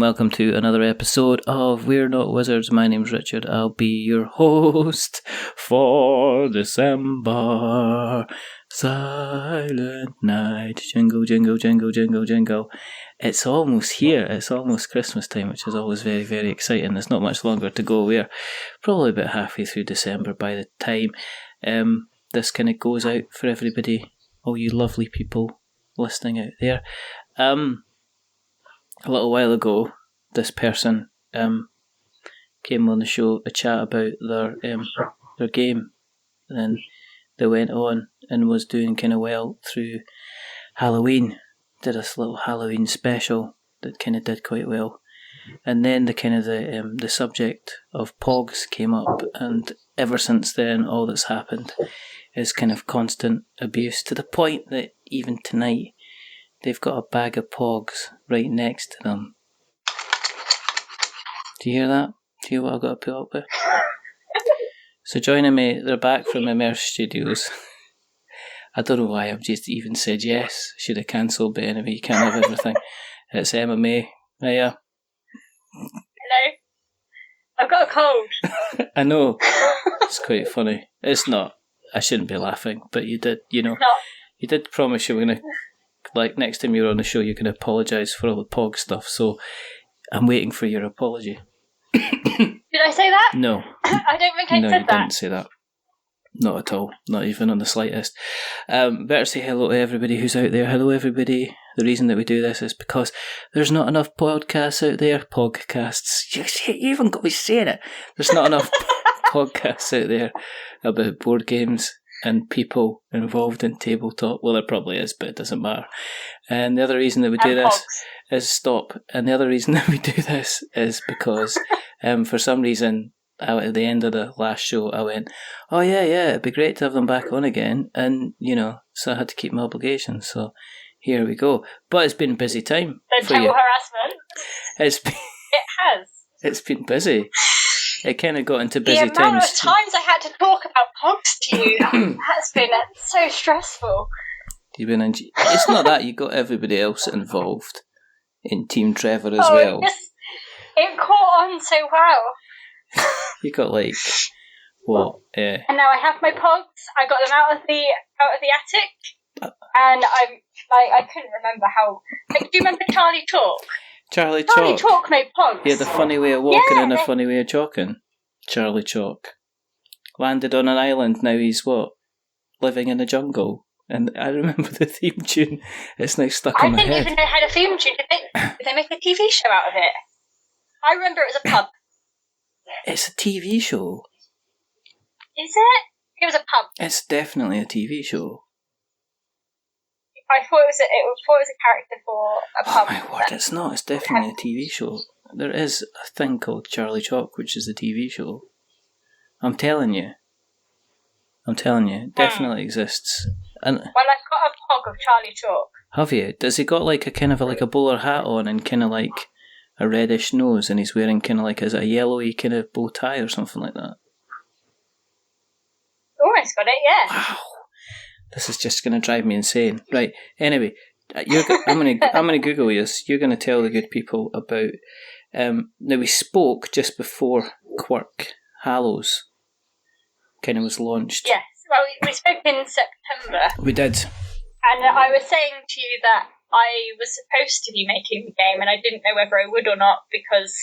welcome to another episode of We're Not Wizards. My name's Richard. I'll be your host for December. Silent night. Jingle, jingle, jingle, jingle, jingle. It's almost here. It's almost Christmas time, which is always very, very exciting. There's not much longer to go. We're probably about halfway through December by the time this kind of goes out for everybody, all you lovely people listening out there. A little while ago, this person came on the show to chat about their game, and then they went on and was doing kind of well through Halloween. Did this little Halloween special that kind of did quite well, and then the subject of Pogs came up, and ever since then, all that's happened is kind of constant abuse, to the point that even tonight they've got a bag of Pogs right next to them. Do you hear that? Do you hear what I've got to put up with? So joining me, they're back from Emmerse Studios. I don't know why I've just even said yes. Should have cancelled, but anyway, you can't have everything. It's Emma May. Hiya. Hello. I've got a cold. I know. It's quite funny. It's not. I shouldn't be laughing, but you did, No. You did promise you were going to, like, next time you're on the show, you can apologise for all the Pog stuff, so I'm waiting for your apology. Did I say that? No. I don't think I No, said you that. didn't say that. Not at all. Not even on the slightest. Better say hello to everybody who's out there. Hello, everybody. The reason that we do this is because there's not enough podcasts out there. Podcasts. You even got me saying it. There's not enough podcasts out there about board games and people involved in tabletop. Well, there probably is, but it doesn't matter. And the other reason that we do this is stop. And the other reason that we do this is because for some reason, out at the end of the last show, I went, oh yeah, it'd be great to have them back on again. And, so I had to keep my obligations. So here we go. But it's been a busy time. Sexual harassment. It has. It's been busy. It kind of got into busy times. The amount of times I had to talk about Pogs to you has been so stressful. It's not that, you got everybody else involved in Team Trevor as well. It caught on so well. You got what? And now I have my Pogs. I got them out of the attic, and I couldn't remember how. Do you remember Charlie Talk? Charlie Chalk made Pogs. He had a funny way of walking and a funny way of chalking. Charlie Chalk. Landed on an island, now he's living in the jungle. And I remember the theme tune. It's now stuck in my head. I didn't even know how the theme tune. Did they make a TV show out of it? I remember it was a pub. It's a TV show. Is it? It was a pub. It's definitely a TV show. I thought it was a character for a pub. Oh my word, it's not. It's definitely a TV show. There is a thing called Charlie Chalk, which is a TV show. I'm telling you. It definitely exists. And well, I've got a Pog of Charlie Chalk. Have you? Does he got like a kind of a bowler hat on and kind of like a reddish nose, and he's wearing kind of like, is it a yellowy kind of bow tie or something like that? Almost got it, yeah. Wow. This is just going to drive me insane. Right, anyway, I'm going to Google this. You're going to tell the good people about... now, we spoke just before Quirk Hallows kind of was launched. Yes, well, we spoke in September. We did. And I was saying to you that I was supposed to be making the game, and I didn't know whether I would or not, because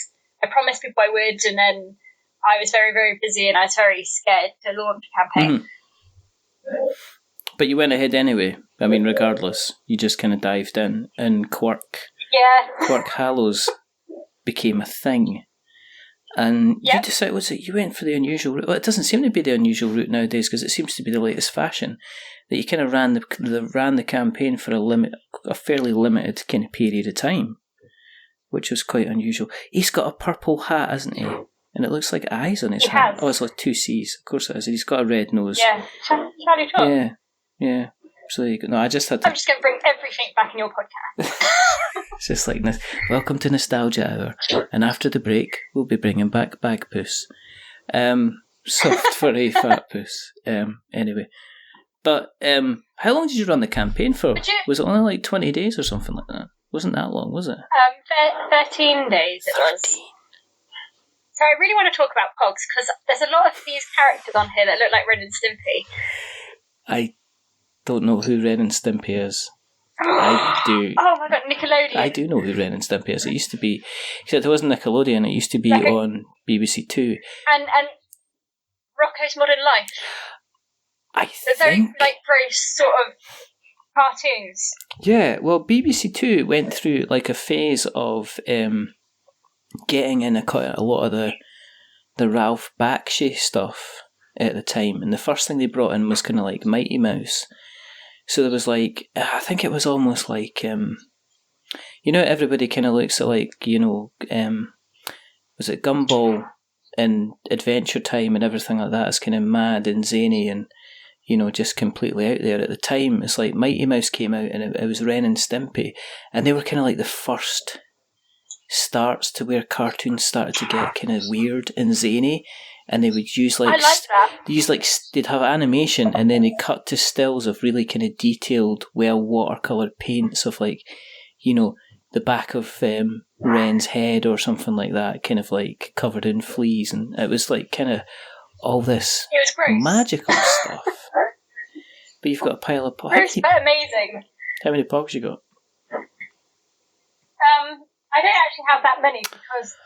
I promised people I would, and then I was very, very busy, and I was very scared to launch a campaign. Mm-hmm. But you went ahead anyway. I mean, regardless, you just kind of dived in, and Quirk Hallows became a thing. And you decided, you went for the unusual route. Well, it doesn't seem to be the unusual route nowadays, because it seems to be the latest fashion, that you kind of ran the campaign for a fairly limited kind of period of time, which was quite unusual. He's got a purple hat, hasn't he? And it looks like eyes on his hat. Has. Oh, it's like 2 C's. Of course it is. And he's got a red nose. Yeah, Charlie Chalk. Yeah. So you go. No, I just had to. I'm just going to bring everything back in your podcast. It's just like this. Welcome to Nostalgia Hour, and after the break, we'll be bringing back Bag Puss. Soft furry fat puss. Anyway, but how long did you run the campaign for? Was it only like 20 days or something like that? Wasn't that long, was it? 13 days it was. So I really want to talk about Pogs, because there's a lot of these characters on here that look like Ren and Stimpy. I don't know who Ren and Stimpy is. I do. Oh my god, Nickelodeon. I do know who Ren and Stimpy is. It used to be, except it wasn't Nickelodeon, it used to be on BBC Two. And Rocko's Modern Life. I think. Very sort of cartoons. Yeah, well, BBC Two went through like a phase of getting in quite a lot of the Ralph Bakshi stuff at the time, and the first thing they brought in was kind of like Mighty Mouse. So there was like, I think it was almost like, everybody kind of looks at like, was it Gumball and Adventure Time and everything like that is kind of mad and zany and, just completely out there. At the time, it's like Mighty Mouse came out and it was Ren and Stimpy, and they were kind of like the first starts to where cartoons started to get kind of weird and zany. And they would use like, I like that. They'd have animation and then they cut to stills of really kind of detailed, well watercoloured paints of like, the back of Ren's head or something like that, kind of like covered in fleas, and it was like kind of all this magical stuff. But you've got a pile of Pogs. Amazing. How many Pogs you got? I don't actually have that many because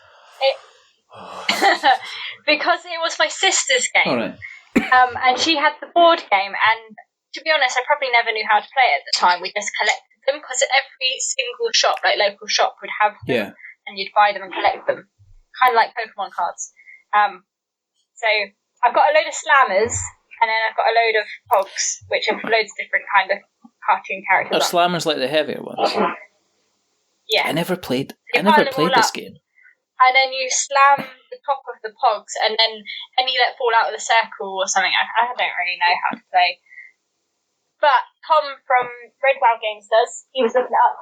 it was my sister's game. All right. And she had the board game, and to be honest, I probably never knew how to play it at the time. We just collected them because every single shop, like local shop, would have them, and you'd buy them and collect them, kind of like Pokemon cards. So I've got a load of Slammers, and then I've got a load of Pogs, which have loads of different kind of cartoon characters. Are Slammers like the heavier ones? Yeah. I never played this game. And then you slam the top of the Pogs, and then any that fall out of the circle or something. I don't really know how to play. But Tom from Red Wow Games does. He was looking it up.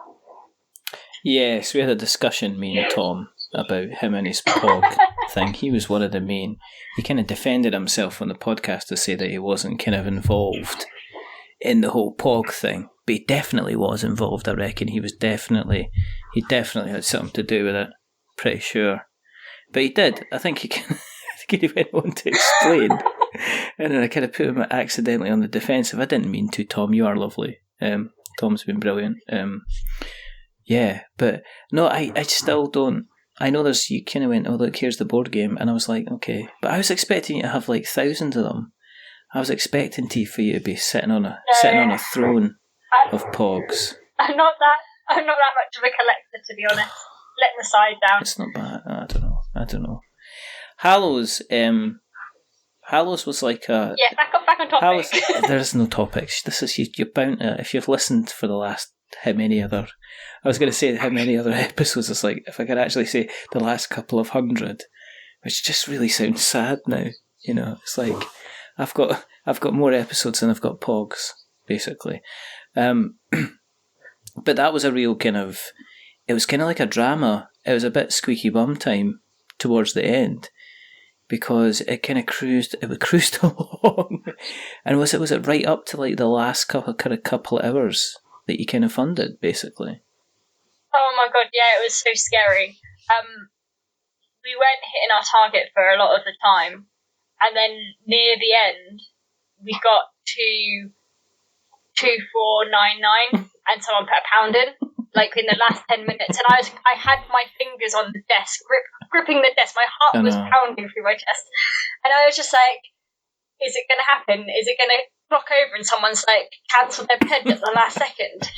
Yes, we had a discussion, me and Tom, about him and his Pog thing. He was one of the main. He kind of defended himself on the podcast to say that he wasn't kind of involved in the whole Pog thing. But he definitely was involved, I reckon. He definitely had something to do with it. Pretty sure. But he did. I think he went on to explain. And then I kind of put him accidentally on the defensive. I didn't mean to, Tom. You are lovely. Tom's been brilliant. Yeah, but no, I still don't. I know you kind of went, oh look, here's the board game. And I was like, okay. But I was expecting you to have like thousands of them. I was expecting for you to be sitting on a throne of Pogs. I'm not that much of a collector, to be honest. Letting the side down. It's not bad. I don't know. Hallows was like a... Yeah, back on topic. There's no topics. This is you're bound to, if you've listened for the last how many other episodes, it's like, if I could actually say the last couple of 100, which just really sounds sad now. It's like I've got more episodes than I've got Pogs, basically. But that was a real kind of... It was kind of like a drama. It was a bit squeaky bum time towards the end, because it kind of cruised along. And was it right up to like the last couple of hours that you kind of funded, basically? Oh my god, yeah, it was so scary. We weren't hitting our target for a lot of the time, and then near the end, we got to 2499, and someone put a pound in. Like in the last 10 minutes, and I had my fingers on the desk, gripping the desk. My heart was pounding through my chest, and I was just like, "Is it going to happen? Is it going to knock over?" And someone's like, cancel their pen at the last second.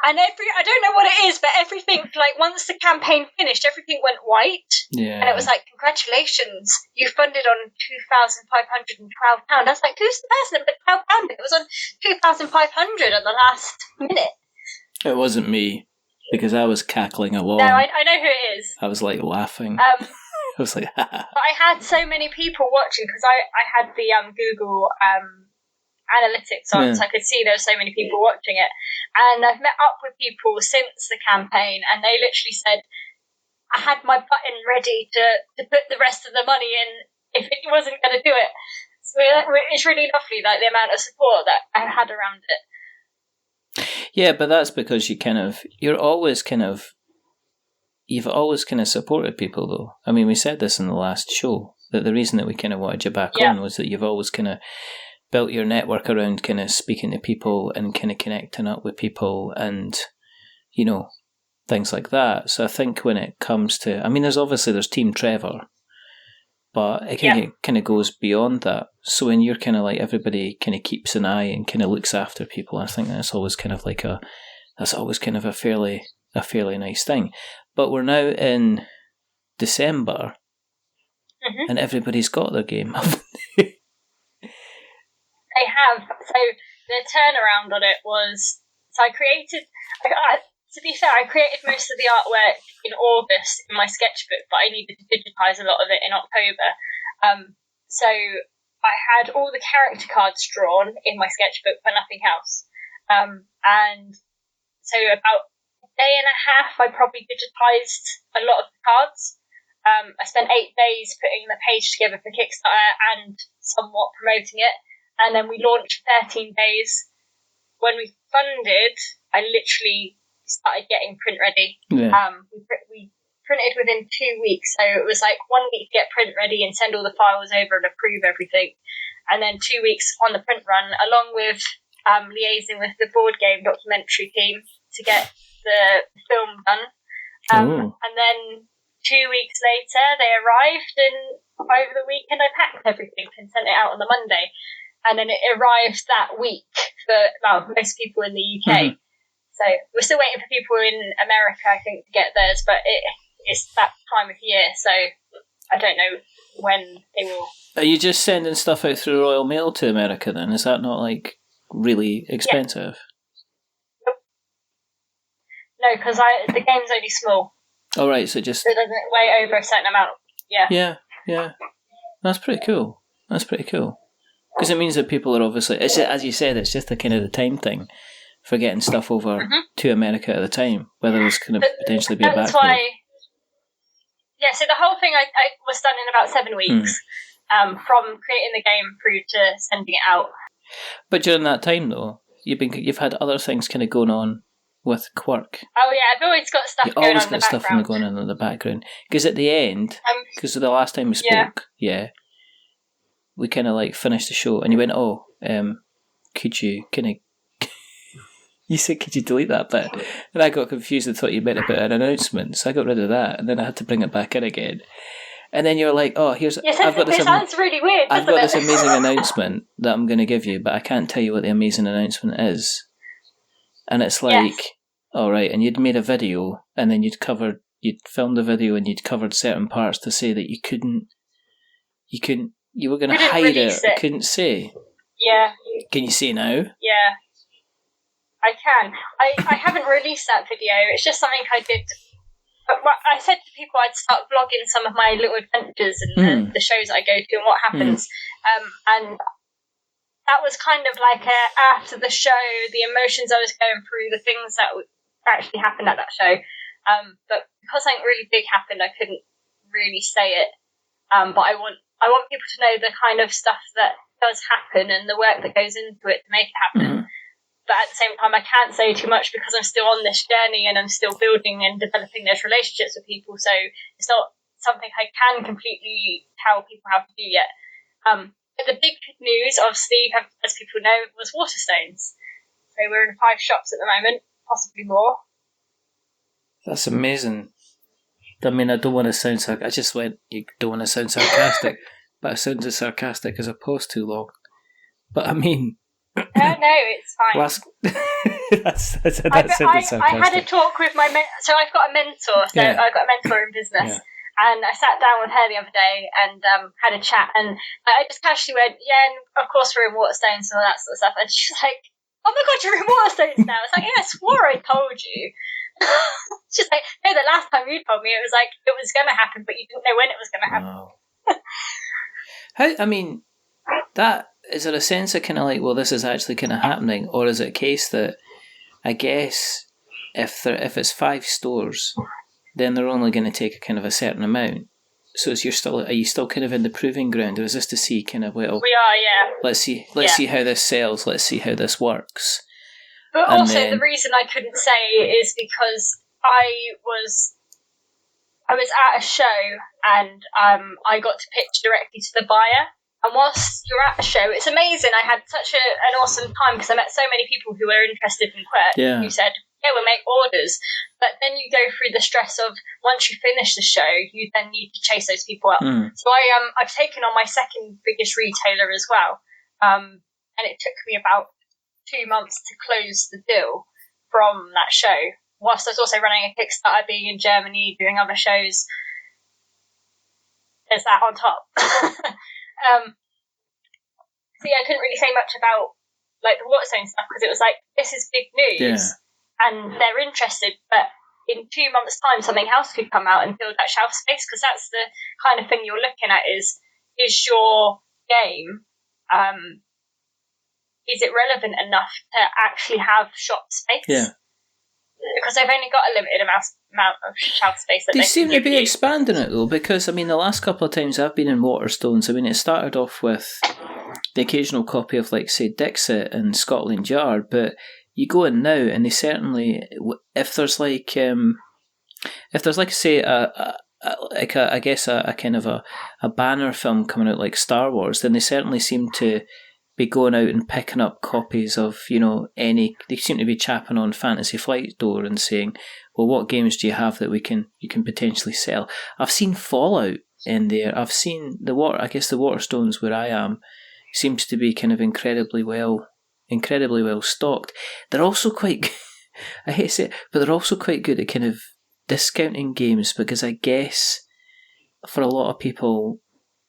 And I don't know what it is, but everything, like once the campaign finished, everything went white. Yeah. And it was like, "Congratulations, you funded on £2,512." I was like, "Who's the person that put £12?" It was on 2,500 at the last minute. It wasn't me, because I was cackling along. No, I know who it is. I was like laughing. I was like, ha. But I had so many people watching, because I had the Google analytics on, so I could see there were so many people watching it. And I've met up with people since the campaign, and they literally said, I had my button ready to put the rest of the money in if it wasn't going to do it. So it's really lovely, like the amount of support that I had around it. Yeah, but that's because you've always kind of supported people, though. I mean, we said this in the last show, that the reason that we kind of wanted you back on was that you've always kind of built your network around kind of speaking to people and kind of connecting up with people and, things like that. So I think when it comes to, I mean, there's Team Trevor, but it kind of goes beyond that. So when you're kind of like, everybody kind of keeps an eye and kind of looks after people, I think that's always kind of a fairly nice thing. But we're now in December, and everybody's got their game. They have. So the turnaround on it was, to be fair, I created most of the artwork in August in my sketchbook, but I needed to digitise a lot of it in October. So I had all the character cards drawn in my sketchbook, but nothing else. And so about a day and a half, I probably digitised a lot of the cards. I spent 8 days putting the page together for Kickstarter and somewhat promoting it. And then we launched 13 days. When we funded, I literally started getting print ready. Yeah. We printed within 2 weeks, so it was like 1 week to get print ready and send all the files over and approve everything, and then 2 weeks on the print run, along with liaising with the board game documentary team to get the film done. And then 2 weeks later they arrived, and over the weekend I packed everything and sent it out on the Monday, and then it arrived that week for most people in the UK. So we're still waiting for people in America, I think, to get theirs, but it's that time of year, so I don't know when they will. Are you just sending stuff out through Royal Mail to America then? Is that not, like, really expensive? Yeah. Nope. No, because the game's only small. Oh, right, so it doesn't weigh over a certain amount. Yeah. Yeah. That's pretty cool. Because it means that people are obviously, as you said, it's just the kind of the time thing for getting stuff over to America at the time, whether there's going to potentially be a backlog. That's why. Yeah, so the whole thing I was done in about 7 weeks, from creating the game through to sending it out. But during that time, though, you've had other things kind of going on with Quirk. Oh yeah, I've always got stuff going on in the background. You've always got stuff going on in the background. Because at the end, because the last time we spoke, we kind of like finished the show, and you went, could you kind of... You said, could you delete that bit? And I got confused and thought you meant about an announcement, so I got rid of that, and then I had to bring it back in again. And then you're like, here's... I've got this. It sounds really weird, I've got this amazing announcement that I'm going to give you, but I can't tell you what the amazing announcement is. And it's like, all right, and you'd made a video, and then you'd filmed the video, and you'd covered certain parts to say that you were going to hide it. You couldn't say. Yeah. Can you say now? Yeah. I can. I haven't released that video. It's just something I did. But I said to people I'd start vlogging some of my little adventures and the shows I go to and what happens. And that was kind of like after the show, the emotions I was going through, the things that actually happened at that show. But because something really big happened, I couldn't really say it. But I want people to know the kind of stuff that does happen and the work that goes into it to make it happen. But at the same time, I can't say too much because I'm still on this journey and I'm still building and developing those relationships with people. So it's not something I can completely tell people how to do yet. But the big news, obviously, as people know, was Waterstones. So we're in 5 shops at the moment, possibly more. That's amazing. I mean, I don't want to sound sarcastic. I just went, you don't want to sound sarcastic, but I sounded sarcastic as opposed to long. But I mean... No, it's fine. I had a talk with my so I've got a mentor. So I've got a mentor in business, and I sat down with her the other day and had a chat, and I just casually went, and of course we're in Waterstones and all that sort of stuff, and she's like, oh my god, you're in Waterstones now. It's like, I swore I told you. She's like, no, the last time you told me it was like it was going to happen, but you didn't know when it was going to happen. That is there a sense of kind of like, well, this is actually kind of happening, or is it a case that I guess if it's 5 stores, then they're only going to take a kind of a certain amount. So are you still kind of in the proving ground, or is this to see kind of, well, we are, let's see how this sells, let's see how this works. But also, the reason I couldn't say is because I was at a show and I got to pitch directly to the buyer. And whilst you're at a show, it's amazing. I had such an awesome time because I met so many people who were interested in Quirk who said, yeah, we'll make orders. But then you go through the stress of once you finish the show, you then need to chase those people up. So I've taken on my second biggest retailer as well. And it took me about 2 months to close the deal from that show. Whilst I was also running a Kickstarter, being in Germany, doing other shows. There's that on top. So yeah, I couldn't really say much about like the Waterstone stuff because it was like, this is big news and they're interested, but in 2 months' time something else could come out and fill that shelf space, because that's the kind of thing you're looking at is your game is it relevant enough to actually have shop space? Yeah. Because they've only got a limited amount of shelf space that they seem to be expanding it though, because I mean the last couple of times I've been in Waterstones, I mean it started off with the occasional copy of like say Dixit and Scotland Yard, but you go in now and they certainly, if there's like say a kind of a banner film coming out like Star Wars, then they certainly seem to be going out and picking up copies of, you know, they seem to be chapping on Fantasy Flight's door and saying, well, what games do you have that you can potentially sell? I've seen Fallout in there. I've seen the Waterstones where I am seems to be kind of incredibly well stocked. They're also quite, I hate to say it, but they're also quite good at kind of discounting games, because I guess for a lot of people,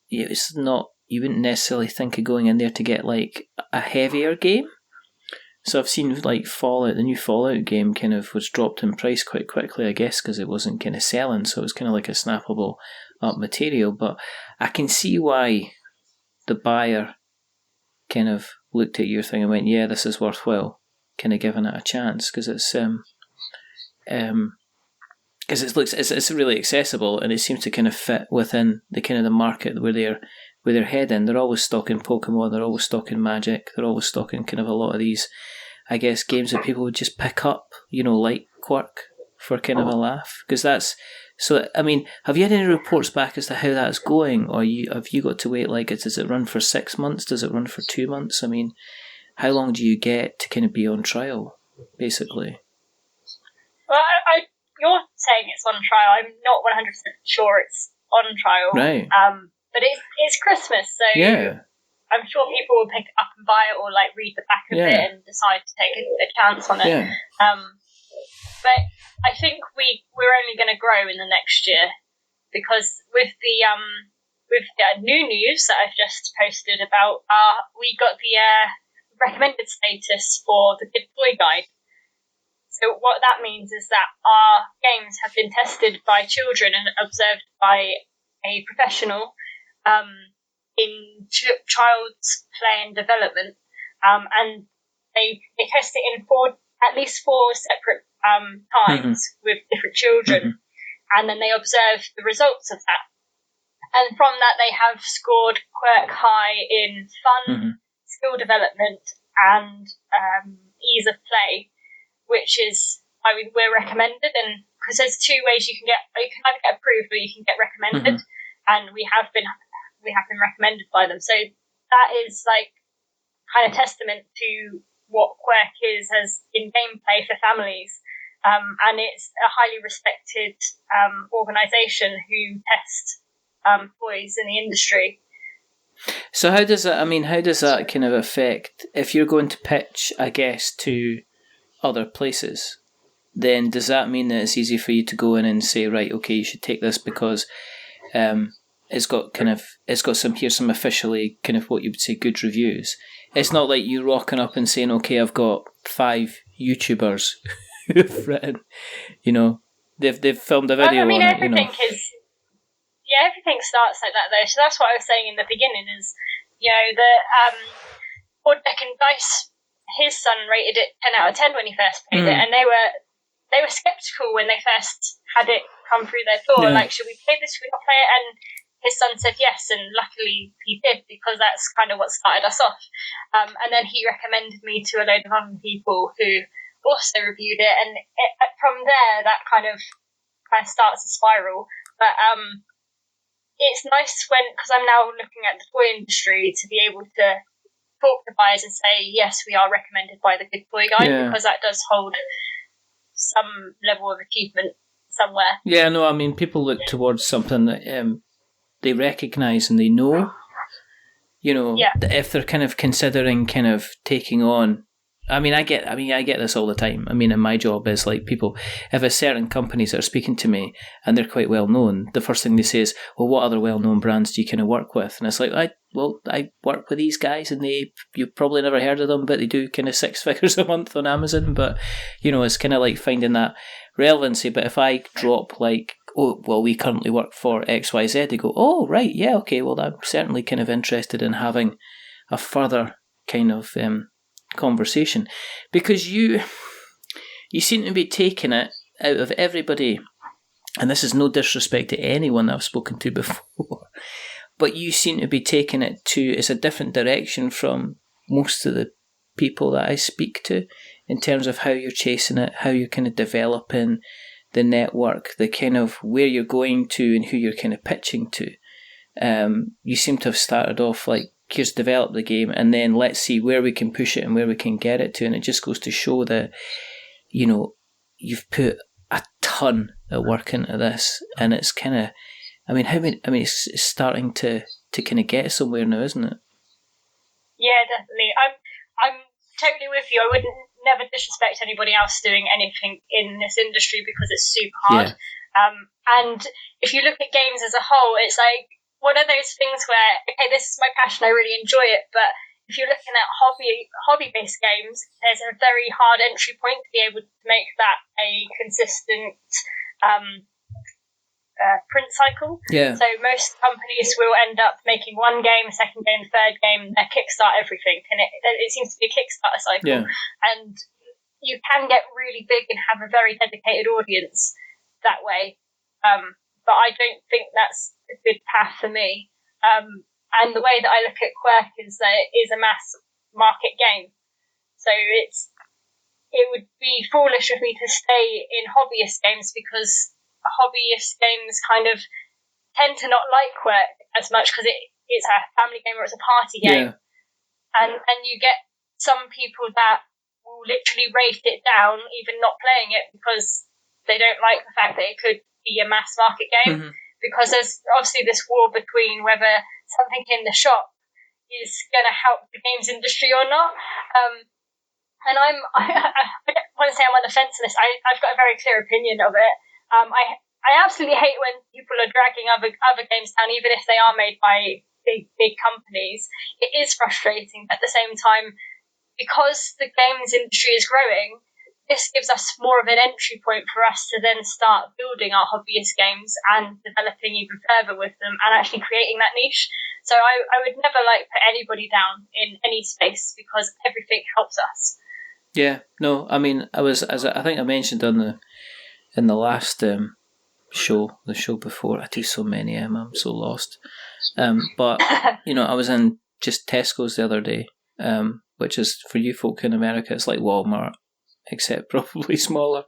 it's not, you wouldn't necessarily think of going in there to get like a heavier game. So I've seen like Fallout, the new Fallout game kind of was dropped in price quite quickly, I guess, because it wasn't kind of selling, so it was kind of like a snappable up material. But I can see why the buyer kind of looked at your thing and went, yeah, this is worthwhile, kind of giving it a chance, because it's it's really accessible and it seems to kind of fit within the kind of the market where they're heading. They're always stocking Pokemon, they're always stocking Magic, they're always stocking kind of a lot of these, I guess, games that people would just pick up, you know, like Quirk for kind of a laugh. Because that's, so, I mean, have you had any reports back as to how that's going? Or have you got to wait, like, does it run for 6 months? Does it run for 2 months? I mean, how long do you get to kind of be on trial, basically? Well, you're saying it's on trial. I'm not 100% sure it's on trial. Right. But it's Christmas, so yeah. I'm sure people will pick it up and buy it or like read the back of it and decide to take a chance on it. Yeah. But I think we're only going to grow in the next year, because with the new news that I've just posted about, we got the recommended status for the Good Boy Guide. So what that means is that our games have been tested by children and observed by a professional in child's play and development, and they test it in at least four separate times with different children, and then they observe the results of that. And from that, they have scored Quirk high in fun, skill development, and ease of play, which is, I mean, we're recommended, and because there's two ways you can either get approved or you can get recommended, and we have been recommended by them. So that is like kind of testament to what Quirk is as in gameplay for families, and it's a highly respected organisation who test toys in the industry. So how does that kind of affect if you're going to pitch, I guess, to other places? Then does that mean that it's easy for you to go in and say, right, okay, you should take this because it's got some officially kind of what you would say good reviews. It's not like you rocking up and saying, okay, I've got 5 YouTubers who've written, you know, they've filmed a video on it, you know. Everything starts like that though. So that's what I was saying in the beginning is, you know, the Board Deck and Dice, his son rated it 10 out of 10 when he first played it, and they were skeptical when they first had it come through their door. Like, should we play this? Should we not play it? And his son said yes, and luckily he did, because that's kind of what started us off. And then he recommended me to a load of other people who also reviewed it, and from there that kind of starts a spiral. But it's nice because I'm now looking at the toy industry, to be able to talk to buyers and say, yes, we are recommended by the Good Toy Guide, because that does hold some level of achievement somewhere. Yeah, no, I mean, people look towards something that they recognise and they know. You know, if they're kind of considering kind of taking on. I get this all the time. I mean, in my job is like people, if there's certain companies that are speaking to me and they're quite well known, the first thing they say is, well, what other well known brands do you kind of work with? And it's like, I work with these guys, and you've probably never heard of them, but they do kind of 6 figures a month on Amazon. But, you know, it's kind of like finding that relevancy. But if I drop like, oh, well, we currently work for XYZ, they go, oh, right, yeah, okay, well, I'm certainly kind of interested in having a further kind of conversation, because you seem to be taking it out of everybody, and this is no disrespect to anyone that I've spoken to before, but you seem to be taking it to, it's a different direction from most of the people that I speak to, in terms of how you're chasing it, how you're kind of developing the network, the kind of where you're going to and who you're kind of pitching to. You seem to have started off like, here's develop the game, and then let's see where we can push it and where we can get it to. And it just goes to show that, you know, you've put a ton of work into this, and it's kind of, it's starting to kind of get somewhere now, isn't it? Yeah, definitely. I'm totally with you. I wouldn't never disrespect anybody else doing anything in this industry, because it's super hard. Yeah. And if you look at games as a whole, it's like one of those things where, okay, this is my passion, I really enjoy it, but if you're looking at hobby-based games, there's a very hard entry point to be able to make that a consistent print cycle. Yeah. So most companies will end up making one game, second game, third game, they kickstart everything, and it seems to be a Kickstarter cycle. Yeah. And you can get really big and have a very dedicated audience that way. But I don't think that's a good path for me. And the way that I look at Quirk is that it is a mass market game. So it would be foolish of me to stay in hobbyist games, because hobbyist games kind of tend to not like Quirk as much, because it's a family game or it's a party game. Yeah. And you get some people that will literally rate it down, even not playing it, because they don't like the fact that it could be a mass market game. Mm-hmm. Because there's obviously this war between whether something in the shop is going to help the games industry or not. And I don't want to say I'm on the fence on this. I've got a very clear opinion of it. I absolutely hate when people are dragging other games down, even if they are made by big companies. It is frustrating, but at the same time, because the games industry is growing, this gives us more of an entry point for us to then start building our hobbyist games and developing even further with them and actually creating that niche. So I would never put anybody down in any space, because everything helps us. Yeah, no, I mean, I think I mentioned in the last show, the show before, I do so many, I'm so lost. But, I was in just Tesco's the other day, which is, for you folk in America, it's like Walmart, except probably smaller.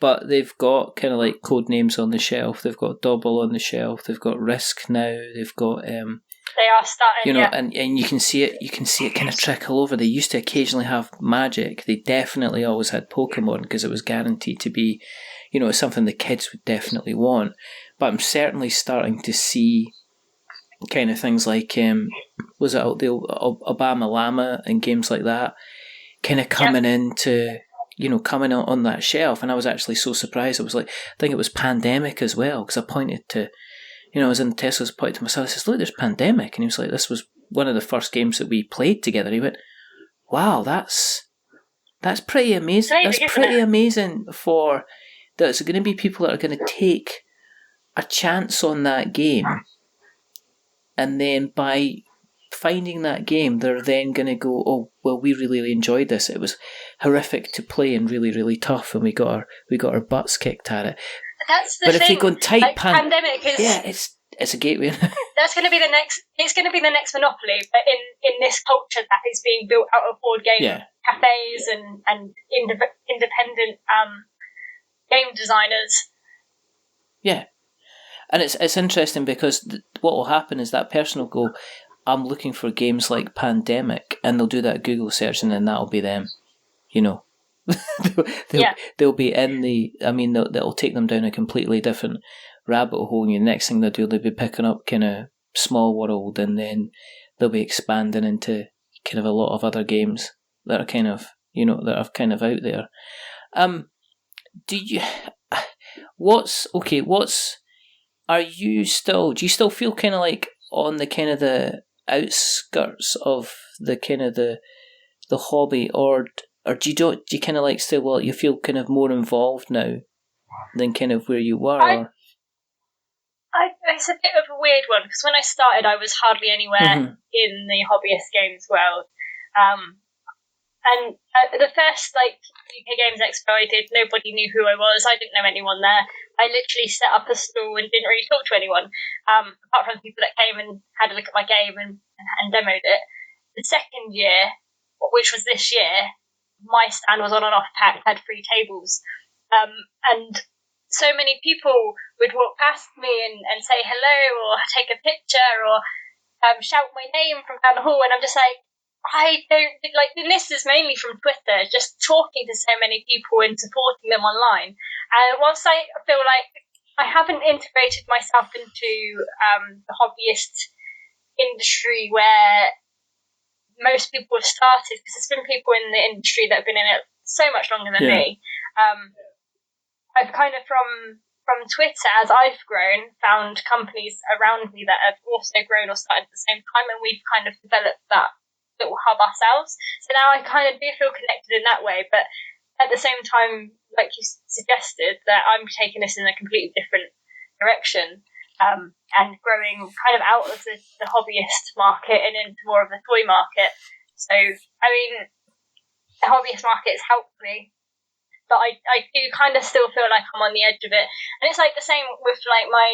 But they've got kind of like code names on the shelf. They've got Double on the shelf. They've got Risk now. They've got they are starting, and you can see it. You can see it kind of trickle over. They used to occasionally have Magic. They definitely always had Pokemon, because it was guaranteed to be, something the kids would definitely want. But I'm certainly starting to see kind of things like was it the Obama Llama and games like that, kind of coming into. Coming out on that shelf. And I was actually so surprised. I was like, I think it was Pandemic as well, because I pointed to, I was in Tesla's, pointed to myself, I says, look, there's Pandemic. And he was like, this was one of the first games that we played together. He went, wow, that's pretty amazing. That's pretty amazing for, there's going to be people that are going to take a chance on that game. And then by finding that game, they're then going to go, oh, well, we really enjoyed this. It was horrific to play and really, really tough, and we got our butts kicked at it. That's the thing. If you go and type Pandemic is... Yeah, it's it's a gateway. That's going to be the next. It's going to be the next Monopoly, but in this culture that is being built out of board game cafes and independent game designers. Yeah, and it's interesting because what will happen is that person will go, I'm looking for games like Pandemic, and they'll do that Google search, and then that'll be them. You know, they'll be in the. I mean, that'll take them down a completely different rabbit hole. And the next thing they'll do, they'll be picking up kind of Small World, and then they'll be expanding into kind of a lot of other games that are kind of out there. Do you still feel kind of like on the kind of the outskirts of the kind of the hobby, or do you kind of like still, well, you feel kind of more involved now than kind of where you were? It's a bit of a weird one, because when I started I was hardly anywhere in the hobbyist games world. And the first UK Games Expo I did, nobody knew who I was. I didn't know anyone there. I literally set up a stall and didn't really talk to anyone, apart from the people that came and had a look at my game and demoed it. The second year, which was this year, my stand was on and off packed, had 3 tables. And so many people would walk past me and say hello or take a picture or shout my name from down the hall, and I'm just like, I don't like the list is mainly from Twitter, just talking to so many people and supporting them online. And whilst I feel like I haven't integrated myself into the hobbyist industry where most people have started, because there's been people in the industry that have been in it so much longer than me. I've kind of from Twitter, as I've grown, found companies around me that have also grown or started at the same time, and we've kind of developed that little hub ourselves. So now I kind of do feel connected in that way, but at the same time, like you suggested, that I'm taking this in a completely different direction, and growing kind of out of the hobbyist market and into more of the toy market. So, I mean, the hobbyist market has helped me, but I do kind of still feel like I'm on the edge of it. And it's like the same with like my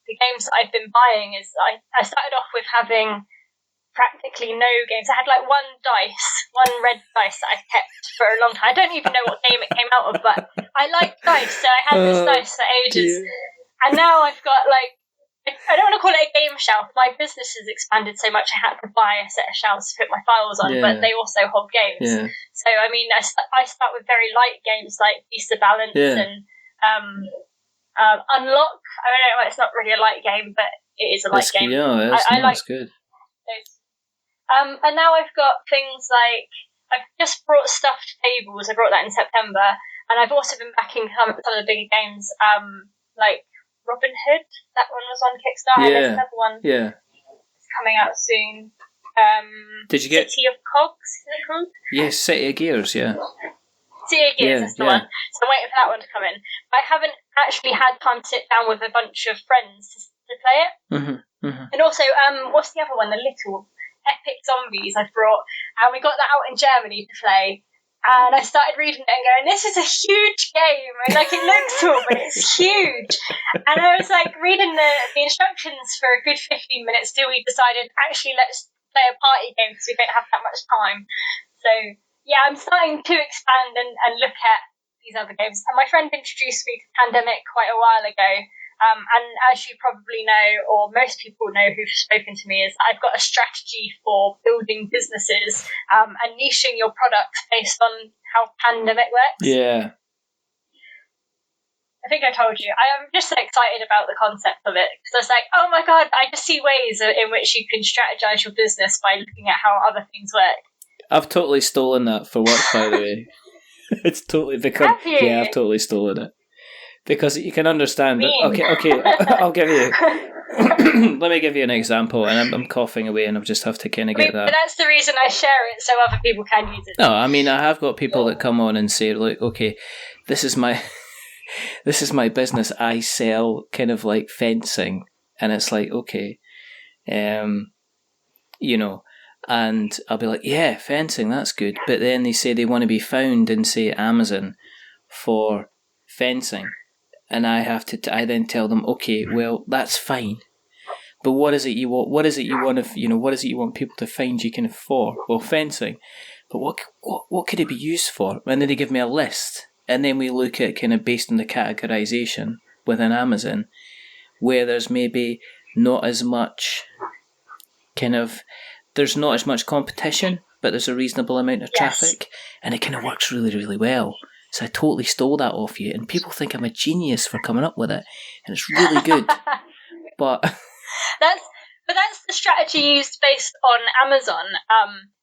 the games that I've been buying. Is I started off with having practically no games. I had like one red dice that I've kept for a long time. I don't even know what game it came out of, but I like dice, so I had this dice for ages. Dear. And now I've got like, I don't want to call it a game shelf. My business has expanded so much I had to buy a set of shelves to put my files on, but they also hold games. Yeah. So I mean, I start with very light games like Beast of Balance and Unlock. I don't know, it's not really a light game, but it is a light game. Yeah, I like it's good. Those. And now I've got things like, I've just brought stuffed tables. I brought that in September, and I've also been backing some of the bigger games, like Robin Hood. That one was on Kickstarter. There's another one that's coming out soon. Did you get City of Cogs? Is it called? Yes, City of Gears. Yeah. City of Gears is the one. So I'm waiting for that one to come in. I haven't actually had time to sit down with a bunch of friends to play it. And also, what's the other one? The Little Epic Zombies I brought, and we got that out in Germany to play, and I started reading it and going, this is a huge game, and like it looks cool but it's huge, and I was like reading the instructions for a good 15 minutes till we decided actually let's play a party game because we don't have that much time. So yeah, I'm starting to expand and look at these other games, and my friend introduced me to Pandemic quite a while ago. And as you probably know, or most people know who've spoken to me, is I've got a strategy for building businesses and niching your products based on how Pandemic works. Yeah. I think I told you. I am just so excited about the concept of it, because I was like, oh my god, I just see ways in which you can strategize your business by looking at how other things work. I've totally stolen that for work, by the way. It's totally become... Have you? Yeah, I've totally stolen it. Because you can understand that. Okay, I'll give you. Let me give you an example, and I'm coughing away, and I just have to kind of get that. But that's the reason I share it, so other people can use it. No, I mean, I have got people that come on and say, "Look, okay, this is my business. I sell kind of like fencing," and it's like, okay, you know, and I'll be like, "Yeah, fencing, that's good," but then they say they want to be found in, say, Amazon for fencing. and I then tell them, okay, well, that's fine. But what is it you want? What is it you want? What is it you want people to find you kind of for? Well, fencing. But what could it be used for? And then they give me a list, and then we look at kind of based on the categorization within Amazon, where there's maybe not as much there's not as much competition, but there's a reasonable amount of traffic, and it kind of works really, really well. So I totally stole that off you, and people think I'm a genius for coming up with it, and it's really good. But that's the strategy used based on Amazon.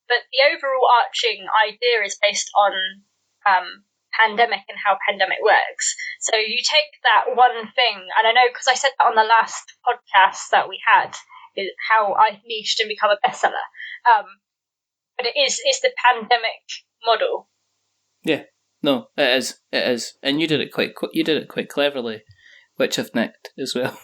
But the overall arching idea is based on pandemic and how pandemic works. So you take that one thing, and I know because I said that on the last podcast that we had, is how I niched and become a bestseller. But it's the pandemic model. Yeah, no, it is, and you did it quite cleverly, which I've nicked as well.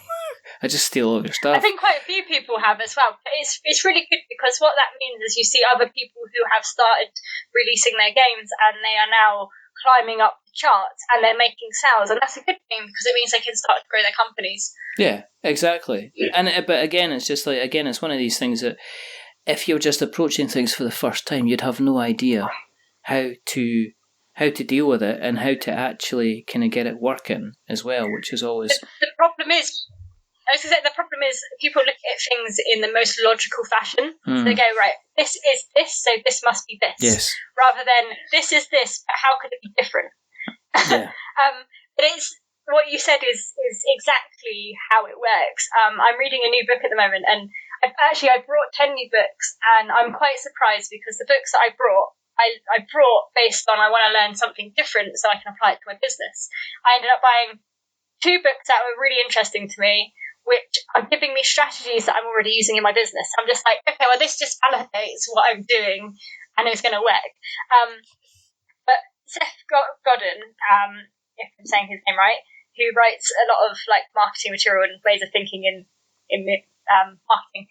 I just steal all of your stuff. I think quite a few people have as well. But it's really good because what that means is you see other people who have started releasing their games and they are now climbing up the charts and they're making sales, and that's a good thing because it means they can start to grow their companies. Yeah, exactly. But again, it's just like it's one of these things that if you're just approaching things for the first time, you'd have no idea how to deal with it and how to actually kind of get it working as well, which is always the problem is. I was going to say, the problem is people look at things in the most logical fashion. So they go, right, this is this, so this must be this. Yes. Rather than, this is this, but how could it be different? Yeah. But it's what you said is exactly how it works. I'm reading a new book at the moment, and I brought 10 new books, and I'm quite surprised because the books that I brought based on I want to learn something different so I can apply it to my business. I ended up buying 2 books that were really interesting to me, which are giving me strategies that I'm already using in my business. I'm just like, okay, well, this just validates what I'm doing and it's going to work. But Seth Godin, if I'm saying his name right, who writes a lot of like marketing material and ways of thinking in marketing,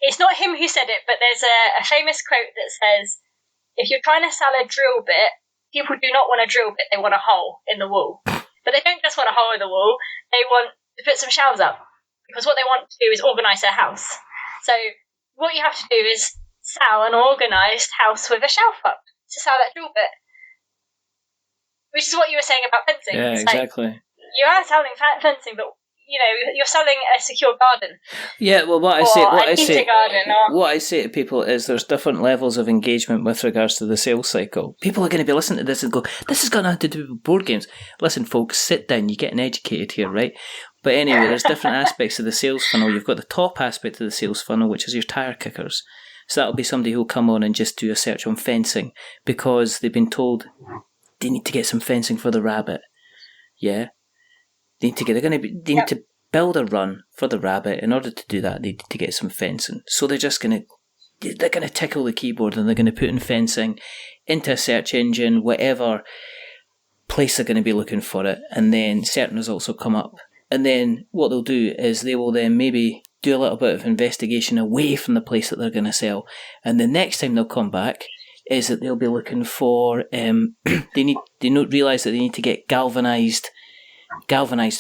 it's not him who said it, but there's a famous quote that says, if you're trying to sell a drill bit, people do not want a drill bit, they want a hole in the wall. But they don't just want a hole in the wall, they want to put some shelves up. Because what they want to do is organise their house. So what you have to do is sell an organised house with a shelf up to sell that drill bit. Which is what you were saying about fencing. Yeah, it's exactly. Like, you are selling fencing, but you're selling a secure garden. Yeah, well, what I say to people is there's different levels of engagement with regards to the sales cycle. People are going to be listening to this and go, this has got nothing to do with board games. Listen, folks, sit down. You're getting educated here, right? But anyway, there's different aspects of the sales funnel. You've got the top aspect of the sales funnel, which is your tire kickers. So that'll be somebody who'll come on and just do a search on fencing because they've been told they need to get some fencing for the rabbit. Yeah. They need to build a run for the rabbit. In order to do that, they need to get some fencing. So they're going to tickle the keyboard and they're going to put in fencing into a search engine, whatever place they're going to be looking for it, and then certain results will come up. And then what they'll do is they will then maybe do a little bit of investigation away from the place that they're going to sell. And the next time they'll come back is that they'll be looking for they realise that they need to get galvanised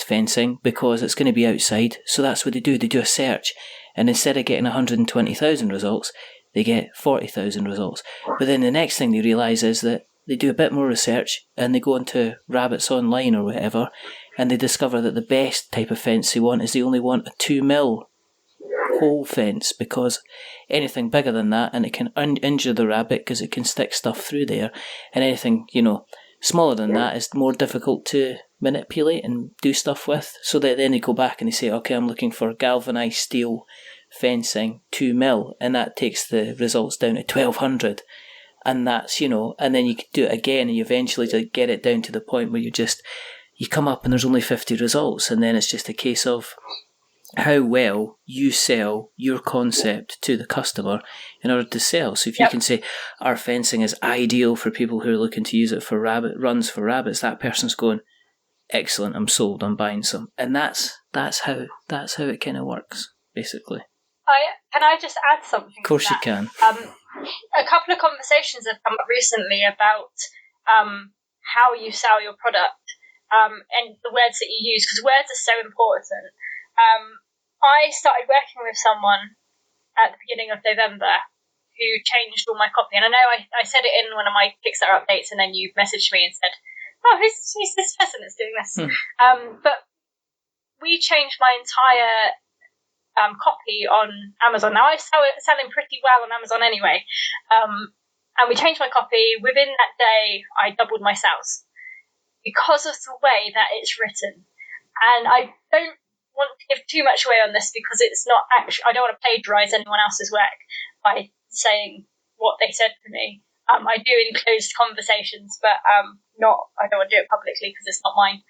fencing because it's going to be outside. So that's what they do. They do a search, and instead of getting 120,000 results, they get 40,000 results. But then the next thing they realise is that they do a bit more research and they go onto Rabbits Online or whatever, and they discover that the best type of fence they want is they only want a 2mm hole fence, because anything bigger than that and it can injure the rabbit because it can stick stuff through there, and anything smaller than that is more difficult to manipulate and do stuff with. So that then they go back and they say, okay, I'm looking for galvanised steel fencing 2mm, and that takes the results down to 1200, and that's and then you can do it again and you eventually get it down to the point where you come up and there's only 50 results, and then it's just a case of how well you sell your concept to the customer in order to sell. So if you can say our fencing is ideal for people who are looking to use it for runs for rabbits, that person's going, excellent, I'm sold, I'm buying some. And that's how it kind of works, basically. Can I just add something? Of course you can. A couple of conversations have come up recently about how you sell your product, and the words that you use, because words are so important. I started working with someone at the beginning of November who changed all my copy. And I know I said it in one of my Kickstarter updates, and then you messaged me and said, oh, who's this person that's doing this? But we changed my entire copy on Amazon. Now, I sell it selling pretty well on Amazon anyway. And we changed my copy. Within that day, I doubled my sales because of the way that it's written. And I don't want to give too much away on this because it's not actually, I don't want to plagiarize anyone else's work by saying what they said to me. I do in closed conversations, but I don't want to do it publicly because it's not mine.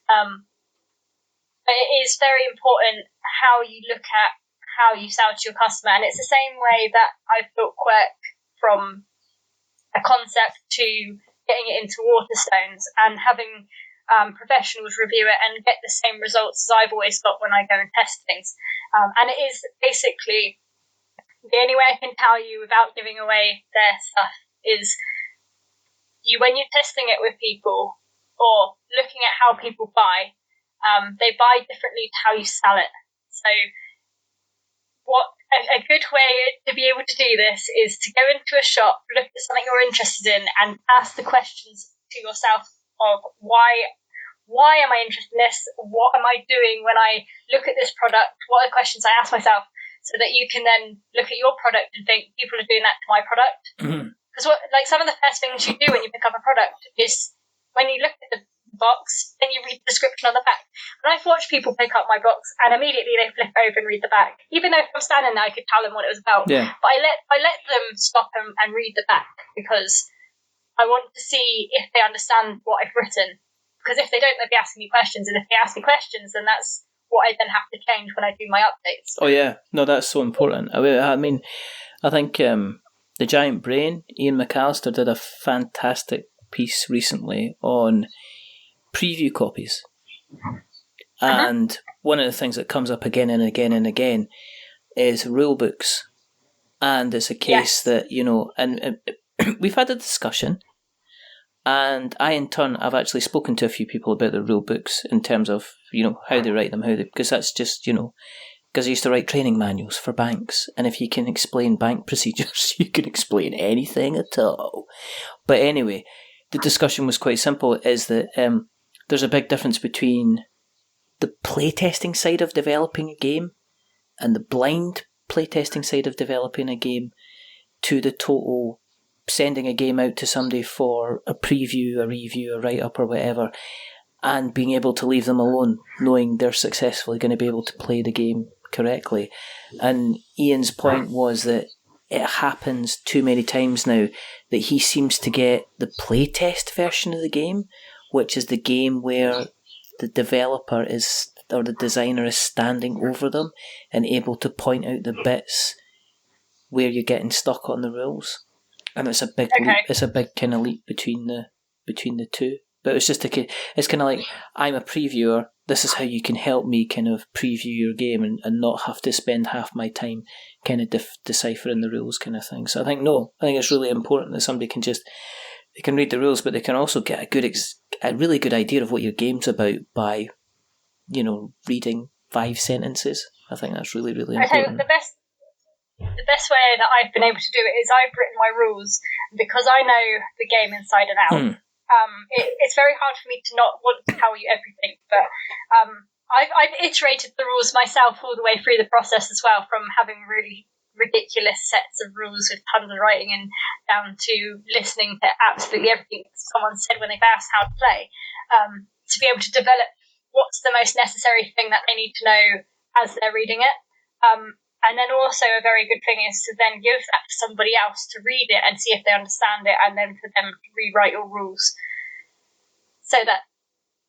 But it is very important how you look at how you sell to your customer. And it's the same way that I've built Quirk from a concept to getting it into Waterstones and having professionals review it and get the same results as I've always got when I go and test things. And it is basically the only way I can tell you without giving away their stuff is when you're testing it with people or looking at how people buy, they buy differently to how you sell it. So a good way to be able to do this is to go into a shop, look at something you're interested in, and ask the questions to yourself of why am I interested in this? What am I doing when I look at this product? What are the questions I ask myself? So that you can then look at your product and think, people are doing that to my product. Because some of the first things you do when you pick up a product is when you look at the box, then you read the description on the back. And I've watched people pick up my box and immediately they flip over and read the back. Even though if I'm standing there, I could tell them what it was about. Yeah. But I let them stop and read the back because I want to see if they understand what I've written. Because if they don't, they'll be asking me questions. And if they ask me questions, then that's what I then have to change when I do my updates. Oh, yeah. No, that's so important. I mean, I think the Giant Brain, Ian McAllister, did a fantastic piece recently on preview copies. And one of the things that comes up again and again and again is rule books. And it's a case that, and we've had a discussion. And I, in turn, I've actually spoken to a few people about the rule books in terms of, how they write them, because that's just, because I used to write training manuals for banks. And if you can explain bank procedures, you can explain anything at all. But anyway, the discussion was quite simple, is that there's a big difference between the playtesting side of developing a game and the blind playtesting side of developing a game to the total sending a game out to somebody for a preview, a review, a write-up or whatever, and being able to leave them alone, knowing they're successfully going to be able to play the game correctly. And Ian's point was that it happens too many times now that he seems to get the playtest version of the game, which is the game where the developer is, or the designer is standing over them and able to point out the bits where you're getting stuck on the rules. And it's a big leap, it's a big kind of leap between the two. But it's just it's kind of like, I'm a previewer, this is how you can help me kind of preview your game and not have to spend half my time kind of deciphering the rules kind of thing. So I think it's really important that somebody they can read the rules, but they can also get a really good idea of what your game's about by, reading 5 sentences. I think that's really, really important. I think the best way that I've been able to do it is I've written my rules because I know the game inside and out. It's very hard for me to not want to tell you everything, but I've iterated the rules myself all the way through the process as well, from having really ridiculous sets of rules with tons of writing and down to listening to absolutely everything someone said when they've asked how to play, to be able to develop what's the most necessary thing that they need to know as they're reading it. And then also a very good thing is to then give that to somebody else to read it and see if they understand it, and then for them to rewrite your rules so that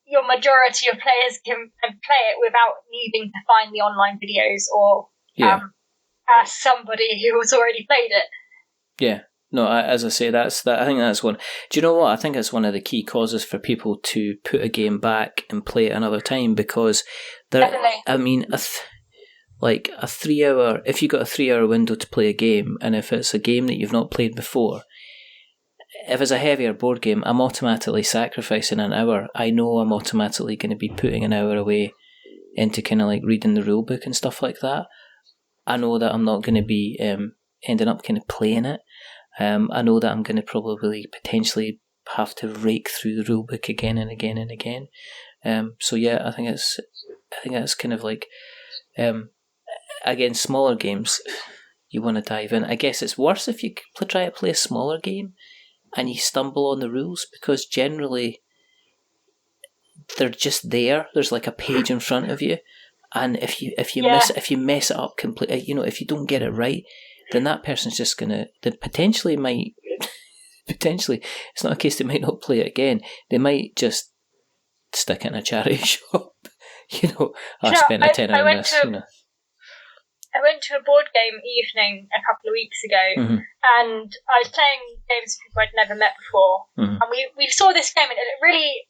your majority of players can play it without needing to find the online videos or ask somebody who has already played it. Yeah. No, as I say, I think that's one. Do you know what? I think it's one of the key causes for people to put a game back and play it another time, because like a 3 hour, if you've got a 3 hour window to play a game, and if it's a game that you've not played before, if it's a heavier board game, I'm automatically sacrificing an hour. I know I'm automatically going to be putting an hour away into kind of like reading the rule book and stuff like that. I know that I'm not going to be ending up kind of playing it. I know that I'm going to probably potentially have to rake through the rule book again and again and again. So yeah, I think it's kind of like, again, smaller games, you want to dive in. I guess it's worse if you try to play a smaller game and you stumble on the rules, because generally they're just there. There's like a page in front of you, and if you mess it up completely, if you don't get it right, then that person's just gonna potentially, it's not a case they might not play it again. They might just stick it in a charity shop. I spent a tenner on this. I went to a board game evening a couple of weeks ago, and I was playing games with people I'd never met before, and we saw this game, and it looked really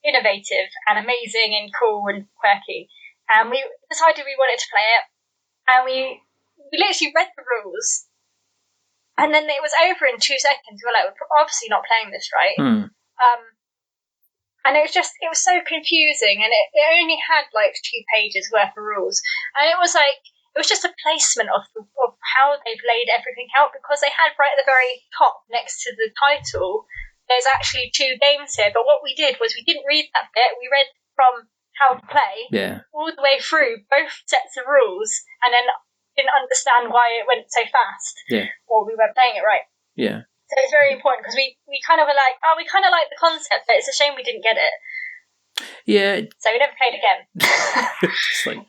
innovative and amazing and cool and quirky, and we decided we wanted to play it, and we literally read the rules, and then it was over in 2 seconds. We were like, we're obviously not playing this, right? And it was so confusing, and it only had like 2 pages worth of rules, and it was just a placement of how they've laid everything out, because they had right at the very top next to the title, there's actually 2 games here. But what we did was we didn't read that bit. We read from how to play all the way through both sets of rules, and then didn't understand why it went so fast, or we weren't playing it right. Yeah. So it's very important, because we kind of were like, we kind of like the concept, but it's a shame we didn't get it. Yeah. So we never played again. Just like...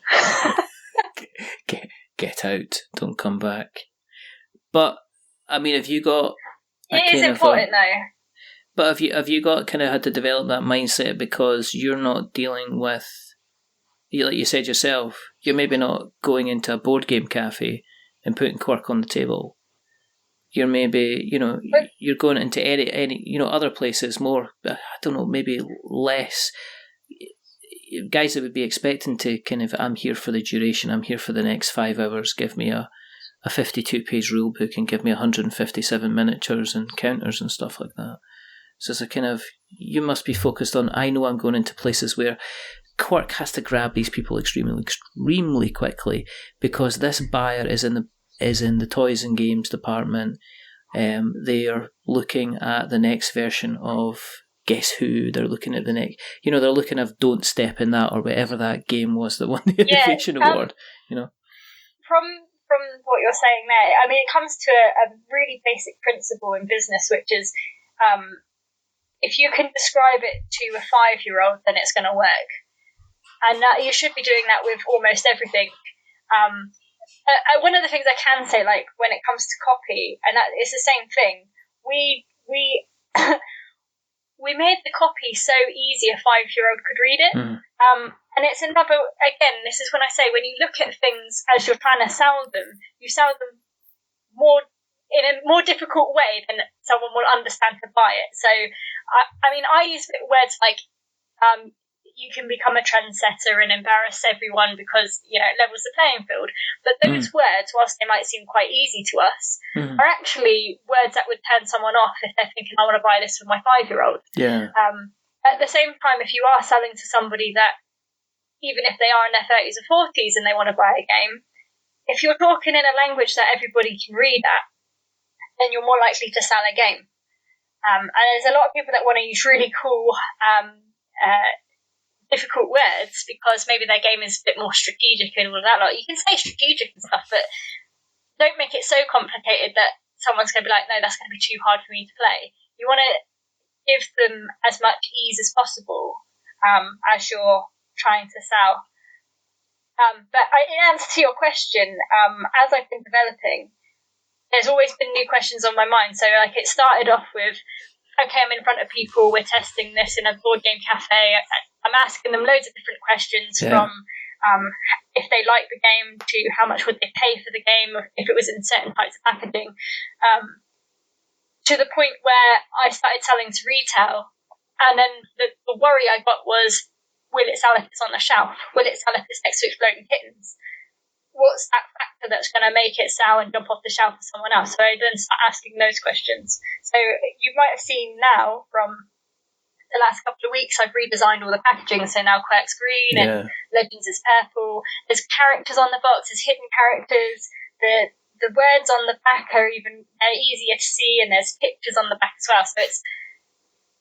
Get out, don't come back. But have you got? It is important though. But have you got kind of had to develop that mindset, because you're not dealing with, like you said yourself, you're maybe not going into a board game cafe and putting Quirk on the table. You're maybe you're going into any other places more. I don't know, maybe less. Guys that would be expecting to kind of, I'm here for the duration, I'm here for the next 5 hours, give me a 52-page rule book and give me 157 miniatures and counters and stuff like that. So it's a kind of, you must be focused on, I know I'm going into places where Quirk has to grab these people extremely quickly, because this buyer is in the toys and games department. They are looking at the next version of Guess Who. They're looking at the next, they're looking at Don't Step in That, or whatever that game was that won the Innovation Award. From what you're saying there, it comes to a really basic principle in business, which is if you can describe it to a 5-year-old, then it's going to work, and you should be doing that with almost everything. One of the things I can say, like when it comes to copy, and that it's the same thing. We we made the copy so easy a 5-year-old could read it. And it's another, again, this is when I say, when you look at things as you're trying to sell them, you sell them in a more difficult way than someone will understand to buy it. So, I use words like, you can become a trendsetter and embarrass everyone because, it levels the playing field. But those words, whilst they might seem quite easy to us, are actually words that would turn someone off if they're thinking, I want to buy this for my 5-year-old. Yeah. At the same time, if you are selling to somebody that, even if they are in their 30s or 40s and they want to buy a game, if you're talking in a language that everybody can read at, then you're more likely to sell a game. And there's a lot of people that want to use really cool, difficult words because maybe their game is a bit more strategic and all of that. You can say strategic and stuff, but don't make it so complicated that someone's going to be like, no, that's going to be too hard for me to play. You want to give them as much ease as possible as you're trying to sell. But in answer to your question, as I've been developing, there's always been new questions on my mind. So it started off with, okay, I'm in front of people, we're testing this in a board game cafe. I'm asking them loads of different questions from if they like the game to how much would they pay for the game if it was in certain types of packaging, to the point where I started selling to retail. And then the worry I got was, will it sell if it's on the shelf? Will it sell if it's next to Exploding Kittens? what's that factor that's going to make it sell and jump off the shelf for someone else? So I then start asking those questions. So you might have seen now from the last couple of weeks, I've redesigned all the packaging. So now Quirk's green and Legends is purple. There's characters on the box, there's hidden characters. The words on the back are easier to see, and there's pictures on the back as well. So it's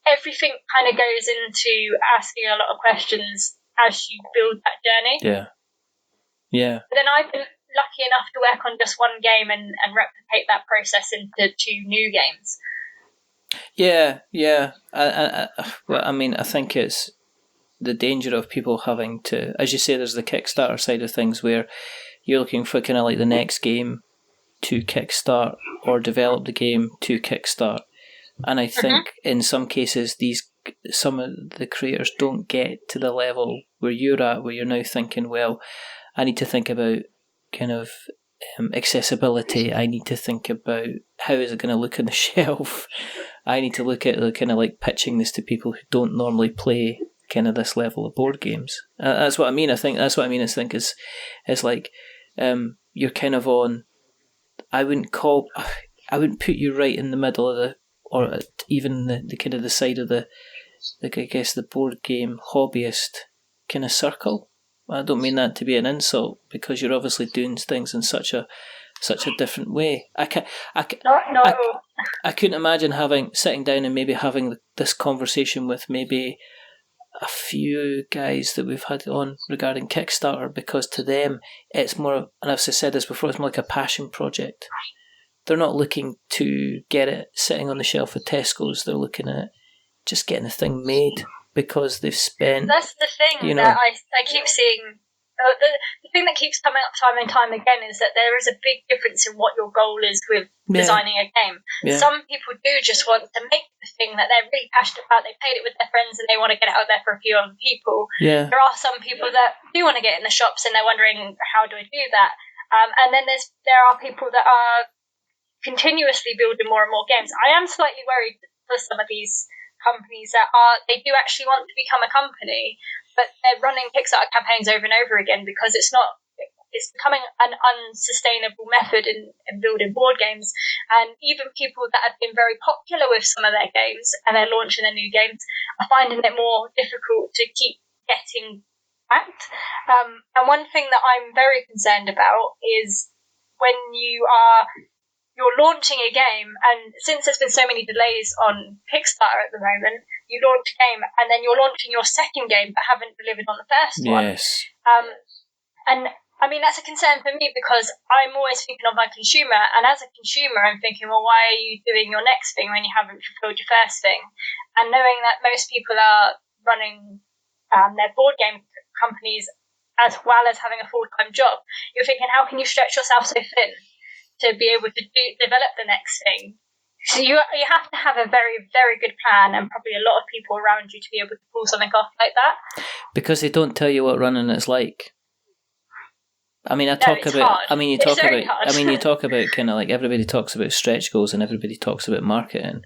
everything kind of goes into asking a lot of questions as you build that journey. Yeah. But then I've been lucky enough to work on just one game and replicate that process into 2 new games. Yeah. I think it's the danger of people having to, as you say, there's the Kickstarter side of things where you're looking for kind of like the next game to kickstart or develop the game to kickstart. And I think in some cases some of the creators don't get to the level where you're at, where you're now thinking, well, I need to think about kind of accessibility. I need to think about how is it going to look on the shelf. I need to look at the kind of like pitching this to people who don't normally play kind of this level of board games. That's what I mean. I think that's what I mean. I think is like you're kind of on. I wouldn't put you right in the middle of or even the kind of the side of the I guess the board game hobbyist kind of circle. I don't mean that to be an insult, because you're obviously doing things in such a different way. I couldn't imagine sitting down and maybe having this conversation with maybe a few guys that we've had on regarding Kickstarter, because to them it's more, and I've said this before, it's more like a passion project. They're not looking to get it sitting on the shelf at Tesco's. They're looking at just getting the thing made because they've spent. That's the thing that I keep seeing. The thing that keeps coming up time and time again is that there is a big difference in what your goal is with designing a game. Yeah. Some people do just want to make the thing that they're really passionate about. They played it with their friends and they want to get it out there for a few other people. Yeah. There are some people that do want to get in the shops and they're wondering, how do I do that? And then there are people that are continuously building more and more games. I am slightly worried for some of these companies that they do actually want to become a company, but they're running Kickstarter campaigns over and over again because it's becoming an unsustainable method in building board games. And even people that have been very popular with some of their games and they're launching their new games are finding it more difficult to keep getting backed. And one thing that I'm very concerned about is when you're launching a game, and since there's been so many delays on Kickstarter at the moment, you launch a game and then you're launching your second game but haven't delivered on the first one. Yes. And I mean, that's a concern for me because I'm always thinking of my consumer, and as a consumer I'm thinking, well, why are you doing your next thing when you haven't fulfilled your first thing? And knowing that most people are running their board game companies as well as having a full-time job, you're thinking, how can you stretch yourself so thin to be able to develop the next thing? So you have to have a very, very good plan and probably a lot of people around you to be able to pull something off like that. Because they don't tell you what running it's like. I mean, you talk about kind of like everybody talks about stretch goals and everybody talks about marketing,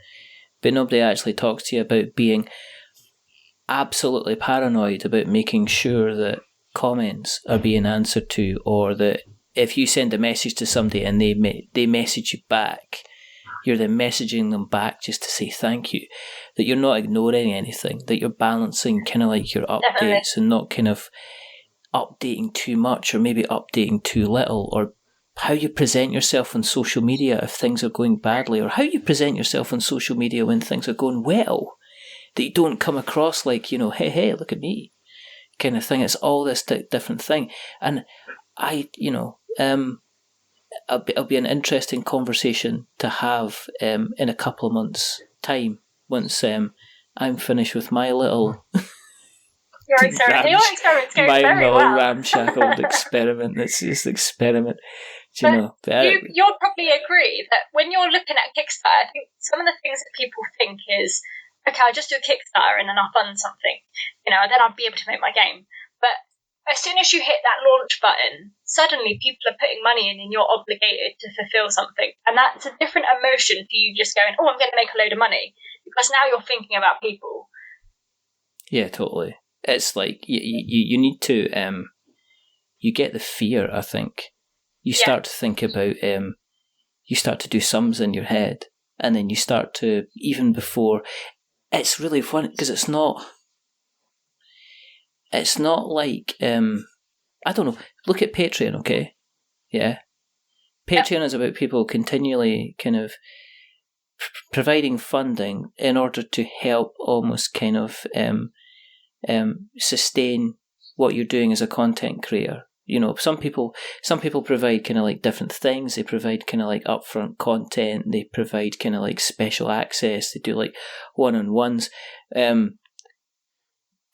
but nobody actually talks to you about being absolutely paranoid about making sure that comments are being answered to, or that if you send a message to somebody and they message you back, you're then messaging them back just to say thank you, that you're not ignoring anything, that you're balancing kind of like your updates and not kind of updating too much or maybe updating too little, or how you present yourself on social media if things are going badly, or how you present yourself on social media when things are going well, that you don't come across like, hey, look at me kind of thing. It's all this different thing. And it'll be an interesting conversation to have in a couple of months' time once I'm finished with my little your experiment's going very well. Ramshackled experiment. It's just experiment. You'll probably agree that when you're looking at Kickstarter, I think some of the things that people think is, okay, I'll just do a Kickstarter and then I'll fund something, then I'll be able to make my game. But as soon as you hit that launch button, suddenly people are putting money in and you're obligated to fulfill something. And that's a different emotion to you just going, oh, I'm going to make a load of money. Because now you're thinking about people. Yeah, totally. It's like you need to, you get the fear, I think, you start to think about, you start to do sums in your head, and then you start to, even before, it's really fun, because it's not like, I don't know, look at Patreon, okay? Yeah. Patreon is about people continually kind of providing funding in order to help almost kind of sustain what you're doing as a content creator. You know, some people provide kind of like different things. They provide kind of like upfront content. They provide kind of like special access. They do like one-on-ones. You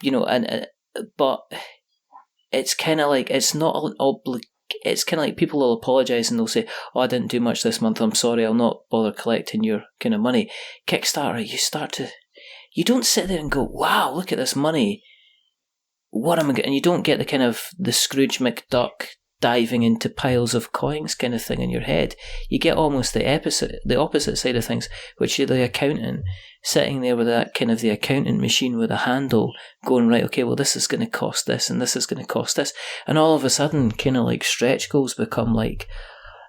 know, but it's kind of like, it's not an it's kind of like people will apologise and they'll say, "Oh, I didn't do much this month. I'm sorry. I'll not bother collecting your kind of money." Kickstarter, you don't sit there and go, "Wow, look at this money. What am I getting?" And you don't get the kind of the Scrooge McDuck diving into piles of coins kind of thing in your head. You get almost the opposite side of things, which you're the accountant sitting there with that kind of the accountant machine with a handle going, right, okay, well, this is going to cost this and this is going to cost this. And all of a sudden, kind of like stretch goals become like,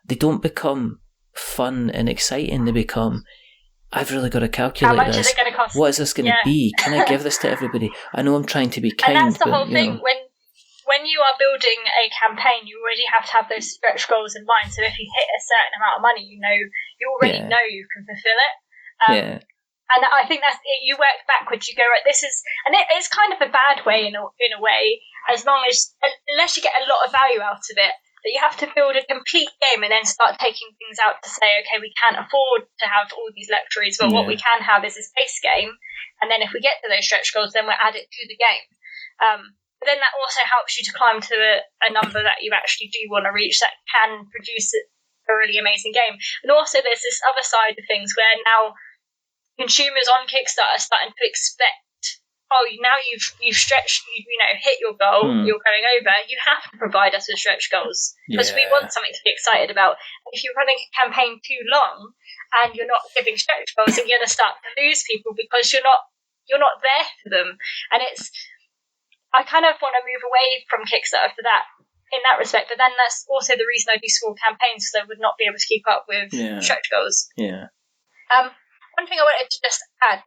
they don't become fun and exciting. They become, I've really got to calculate how much this. Is it going to cost? What is this going to be? Can I give this to everybody? I know I'm trying to be kind. And that's the but, whole thing. When you are building a campaign, you already have to have those stretch goals in mind. So if you hit a certain amount of money, you already know you can fulfill it. And I think that's it. You work backwards. You go, right, this is, and it's kind of a bad way in a way, unless you get a lot of value out of it. That you have to build a complete game and then start taking things out to say, okay, we can't afford to have all these luxuries, but what we can have is this base game. And then if we get to those stretch goals, then we'll add it to the game. But then that also helps you to climb to a number that you actually do want to reach that can produce a really amazing game. And also there's this other side of things where now consumers on Kickstarter are starting to expect, oh, now you've stretched, hit your goal, you're going over, you have to provide us with stretch goals because we want something to be excited about. And if you're running a campaign too long and you're not giving stretch goals, then you're going to start to lose people because you're not there for them. And I kind of want to move away from Kickstarter for that, in that respect, but then that's also the reason I do small campaigns, because I would not be able to keep up with stretch goals. Yeah. One thing I wanted to just add,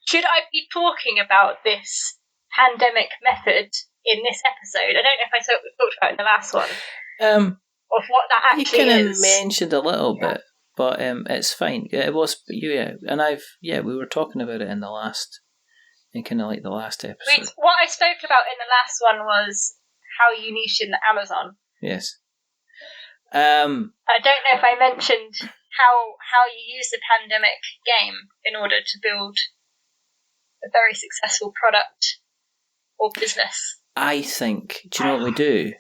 should I be talking about this pandemic method in this episode? I don't know if I talked about it in the last one, of what that actually is. You kind of mentioned a little bit, but it's fine. It was, and we were talking about it in the last, in kind of like the last episode. What I spoke about in the last one was how you niche in Amazon. Yes. I don't know if I mentioned how you use the pandemic game in order to build a very successful product or business. I think, do you know what we do?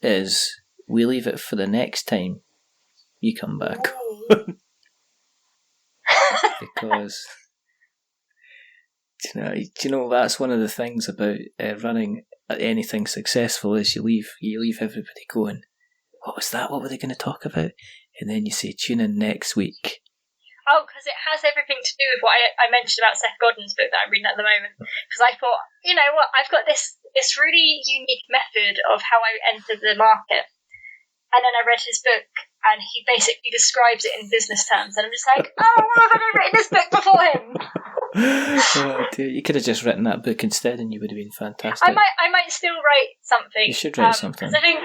Is we leave it for the next time you come back. Because do you know that's one of the things about running anything successful is you leave everybody going, what was that? What were they going to talk about? And then you say, tune in next week. Oh, because it has everything to do with what I mentioned about Seth Godin's book that I'm reading at the moment. Because I thought, you know what, I've got this really unique method of how I entered the market. And then I read his book, and he basically describes it in business terms. And I'm just like, oh, why haven't I written this book before him? Oh dear, you could have just written that book instead, and you would have been fantastic. I might still write something. You should write something. Because I think,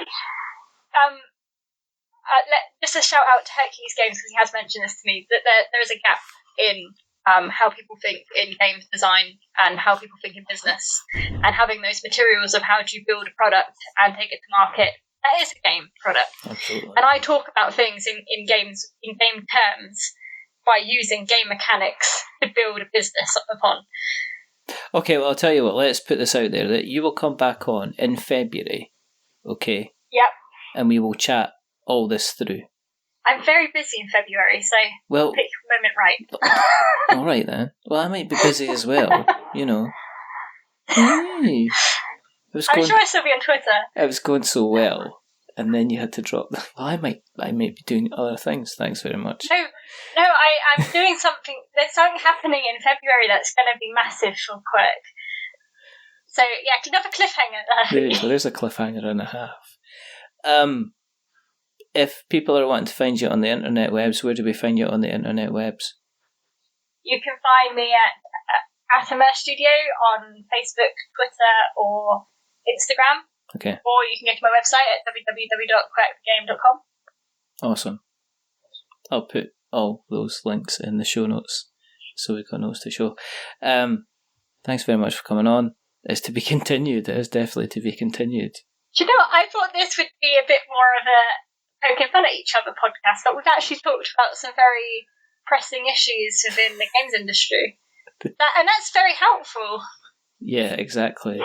just a shout out to Hercules Games, because he has mentioned this to me, that there is a gap in how people think in games design and how people think in business, and having those materials of how do you build a product and take it to market. That is a game product. Absolutely. And I talk about things in game terms by using game mechanics to build a business upon. Okay, well, I'll tell you what, let's put this out there, that you will come back on in February, okay? Yep. And we will chat all this through. I'm very busy in February, so pick your moment right. All right, then. Well, I might be busy as well, you know. Hey. I'm sure I'll still be on Twitter. It was going so well, and then you had to drop. Well, I might be doing other things. Thanks very much. No, I'm doing something. There's something happening in February that's going to be massive for Quirk. So yeah, another cliffhanger. There's a cliffhanger and a half. if people are wanting to find you on the internet webs, where do we find you on the internet webs? You can find me at Emmerse Studio on Facebook, Twitter, or Instagram. Okay. Or you can go to my website at www.quirkthegame.com. Awesome. I'll put all those links in the show notes, so we've got notes to show. Thanks very much for coming on. It's to be continued. It is definitely to be continued. Do you know what? I thought this would be a bit more of a poking fun at each other podcast, but we've actually talked about some very pressing issues within the games industry. And that's very helpful. Yeah, exactly.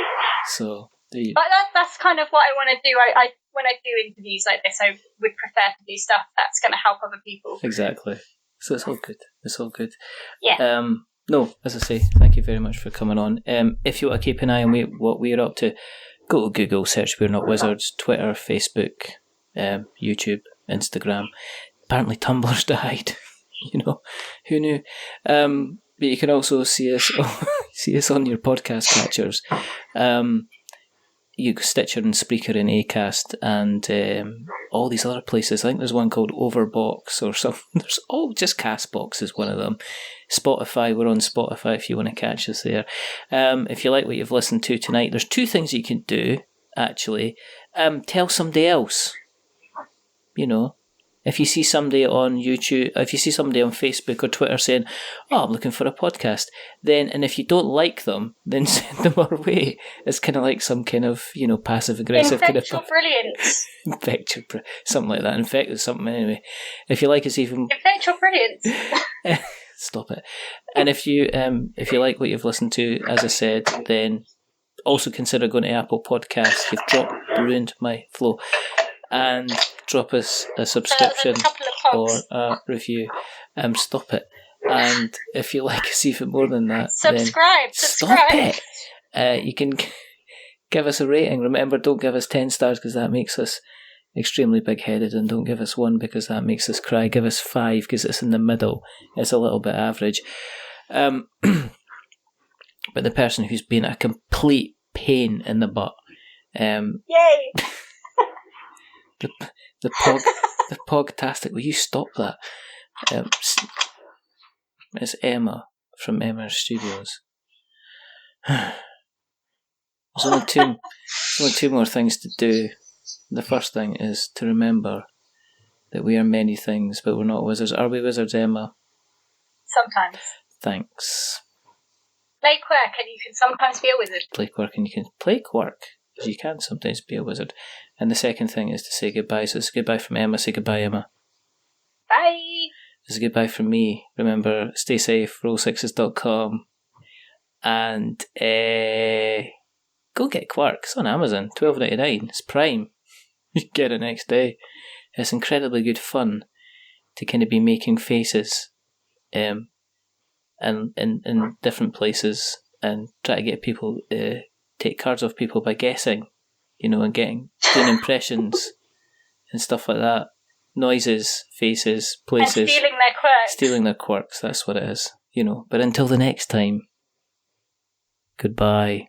So, but that's kind of what I want to do. I when I do interviews like this, I would prefer to do stuff that's going to help other people. Exactly. So it's all good. It's all good. Yeah. No, as I say, thank you very much for coming on. If you want to keep an eye on what we're up to, go to Google, search We're Not Wizards, Twitter, Facebook, YouTube, Instagram. Apparently Tumblr's died. Who knew? But you can also see us on your podcast catchers. You Stitcher and Spreaker and Acast and all these other places. I think there's one called Overbox or something. There's just Castbox is one of them. Spotify, we're on Spotify if you want to catch us there. If you like what you've listened to tonight, there's 2 things you can do, actually. Tell somebody else. If you see somebody on YouTube, if you see somebody on Facebook or Twitter saying, I'm looking for a podcast, and if you don't like them, then send them our way. It's kind of like some kind of, passive-aggressive kind of... Infectual brilliance. Something like that. Infected something, anyway. If you like us even... Infectual brilliance. Stop it. And if you like what you've listened to, as I said, then also consider going to Apple Podcasts. You've ruined my flow. And drop us a subscription or a review. Stop it. And if you like us even more than that, subscribe. Stop it. You can give us a rating. Remember, don't give us 10 stars because that makes us extremely big-headed, and don't give us 1 because that makes us cry. Give us 5 because it's in the middle. It's a little bit average. But the person who's been a complete pain in the butt. Yay! The Pogtastic. Will you stop that? It's Emma from Emmerse Studios. There's only two more things to do. The first thing is to remember that we are many things, but we're not wizards. Are we wizards, Emma? Sometimes. Thanks. Play Quirk and you can sometimes be a wizard. Play Quirk and you can play Quirk. You can sometimes be a wizard. And the second thing is to say goodbye. So it's goodbye from Emma. Say goodbye, Emma. Bye. It's goodbye from me. Remember, stay safe, roll6s.com. And go get Quirk. It's on Amazon. $12.99. It's Prime. You can get it next day. It's incredibly good fun to kind of be making faces and in different places and try to get people... take cards off people by guessing, and doing impressions and stuff like that. Noises, faces, places. And stealing their quirks. Stealing their quirks, that's what it is. But until the next time, goodbye.